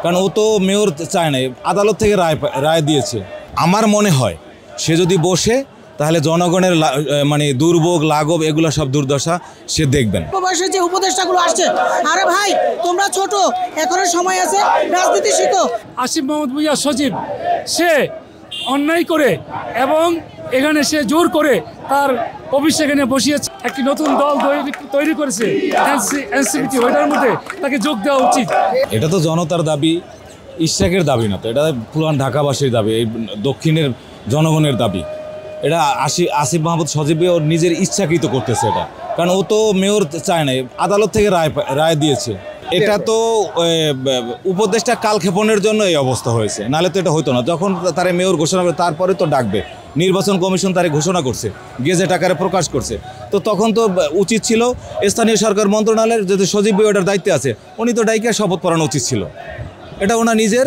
কারণ ও তো মেয়র চায় না, আদালত থেকে রায় দিয়েছে। আমার মনে হয় সে যদি বসে তাহলে জনগণের মানে দুর্ভোগ লাঘব এগুলো সব দুর্দশা সে দেখবেন। বয়সে যে উপদেষ্টাগুলো আসছে, আরে ভাই তোমরা ছোট, এখনো সময় আছে, রাজনীতি শিখো। আসিফ মাহমুদ ভূঁইয়া সচিব সে অন্যায় করে এবং এখানে সে জোর করে তার অফিস এখানে বসিয়েছে, একটি নতুন দল তৈরি করেছে এনসিপি, ওইটার মধ্যে তাকে যোগ দেওয়া উচিত। এটা তো জনতার দাবি, ইশরাকের দাবি না, তো এটা পুরান ঢাকাবাসীর দাবি, এই দক্ষিণের জনগণের দাবি। এটা আসিফ মাহমুদ সচিব ওর নিজের ইচ্ছাকৃত করতেছে এটা, কারণ ও তো মেয়র চায় না, আদালত থেকে রায় দিয়েছে। এটা তো উপদেষ্টা কালক্ষেপণের জন্য এই অবস্থা হয়েছে, নাহলে তো এটা হতো না। যখন তারা মেয়র ঘোষণা করে তারপরে তো ডাকবে, নির্বাচন কমিশন তারা ঘোষণা করছে, গেজেট আকারে প্রকাশ করছে, তো তখন তো উচিত ছিল স্থানীয় সরকার মন্ত্রণালয়ের যদি সচিব ওটার দায়িত্বে আছে উনি তো ডাইকে শপথ পড়ানো উচিত ছিল। এটা ওনার নিজের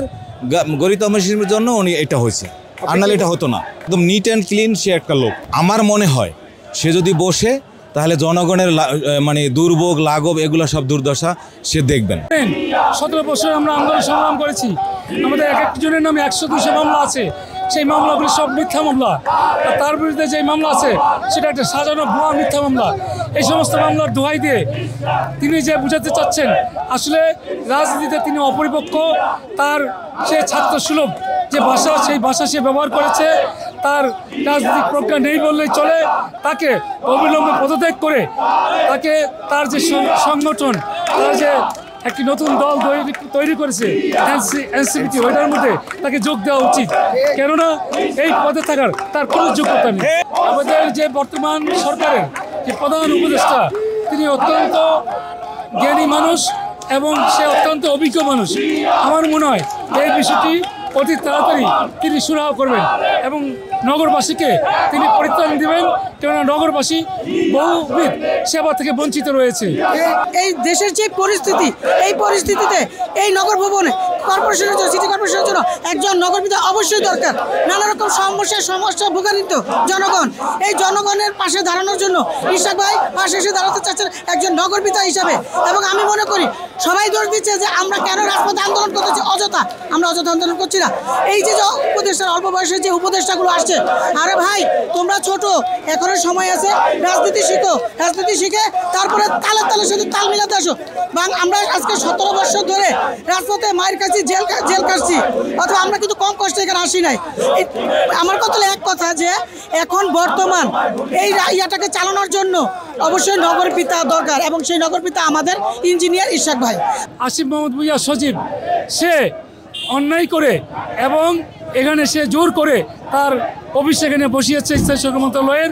গরিতমের জন্য উনি এটা হয়েছে, আর নাহলে এটা হতো না। একদম নিট অ্যান্ড ক্লিন সে একটা লোক। আমার মনে হয় সে যদি বসে তাহলে জনগণের মানে দুর্ভোগ লাঘব এগুলো সব দুর্দশা সে দেখবেন। 17 বছর আমরা আন্দোলন সংগ্রাম করেছি, আমাদের এক একজনের নামে 100-200 মামলা আছে, সেই মামলাগুলি সব মিথ্যা মামলা। আর তার বিরুদ্ধে যে মামলা আছে সেটা একটা সাজানো ভুয়া মিথ্যা মামলা। এই সমস্ত মামলার দোহাই দিয়ে তিনি যে বুঝাতে চাচ্ছেন আসলে রাজনীতিতে তিনি অপরিপক্ক, তার সে ছাত্র সুলভ যে ভাষা সেই ভাষা সে ব্যবহার করেছে, তার রাজনৈতিক প্রজ্ঞা নেই বললেই চলে। তাকে অবিলম্বে পদত্যাগ করে তাকে তার যে সংগঠন, তার যে একটি নতুন দল তৈরি করেছে এনসিপি, ওইটার মধ্যে তাকে যোগ দেওয়া উচিত। কেননা এই পদে থাকার তার কোনো যোগ্যতা নেই। আমাদের যে বর্তমান সরকারের যে প্রধান উপদেষ্টা তিনি অত্যন্ত জ্ঞানী মানুষ এবং সে অত্যন্ত অভিজ্ঞ মানুষ। আমার মনে হয় এই বিষয়টি অতি তাড়াতাড়ি তিনি সুরাহা করবেন এবং নগরবাসীকে তিনি পরিত্রাণ দিবেন, কেননা নগরবাসী বহুবিধ সেবা থেকে বঞ্চিত রয়েছে। এই দেশের যে পরিস্থিতি, এই পরিস্থিতিতে এই নগর ভবনে কর্পোরেশনের জন্য, সিটি কর্পোরেশনের জন্য একজন নগরপিতা অবশ্যই দরকার। নানা রকম সমস্যা ভোগান্বিত জনগণ, এই জনগণের পাশে দাঁড়ানোর জন্য ইশরাক ভাই পাশে এসে দাঁড়াতে চাচ্ছেন একজন নগরপিতা হিসাবে। এবং আমি মনে করি সবাই দোষ দিচ্ছে যে আমরা কেন রাজপথে আন্দোলন করতেছি, অযথা। আমরা অযথা আন্দোলন করছি না। এই যে উপদেষ্টার অল্প বয়সে যে উপদেষ্টাগুলো আসছে, আরে ভাই তোমরা ছোট, এখনো সময় আছে, রাজনীতি শিখো। রাজনীতি শিখে তারপরে তালে তালে সাথে তাল মিলাতে আসো। আমরা আজকে 17 বছর ধরে রাজপথে মায়ের কাছে জেল কাটছি, অথবা আমরা কিন্তু কম কষ্টে এখানে আসি নাই। আমার কথা এক কথা যে এখন বর্তমান এই ইয়াটাকে চালানোর জন্য অবশ্যই নগরপিতা দরকার, এবং সেই নগরপিতা আমাদের ইঞ্জিনিয়ার ইশরাক ভাই। আসিফ মাহমুদ ভূঁইয়া সচিব সে অন্যায় করে এবং এখানে সে জোর করে তার অফিস এখানে বসিয়েছে স্থানীয় সরকার মন্ত্রণালয়ের,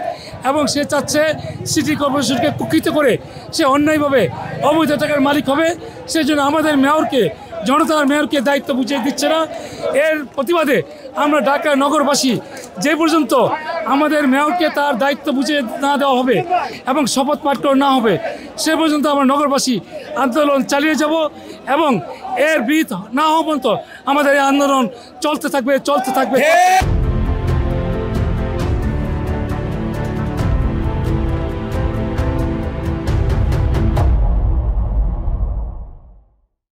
এবং সে চাচ্ছে সিটি কর্পোরেশনকে কুক্ষিত করে সে অন্যায়ভাবে অবৈধ টাকার মালিক হবে। সেজন্য আমাদের মেয়রকে, জনতার মেয়রকে দায়িত্ব বুঝিয়ে দিচ্ছে না। এর প্রতিবাদে আমরা ঢাকা নগরবাসী যে পর্যন্ত আমাদের মেয়রকে তার দায়িত্ব বুঝিয়ে না দেওয়া হবে এবং শপথ পাঠ করা না হবে সে পর্যন্ত আমরা নগরবাসী আন্দোলন চালিয়ে যাব, এবং এর বিরোধ না হওয়া পর্যন্ত আমাদের এই আন্দোলন চলতে থাকবে।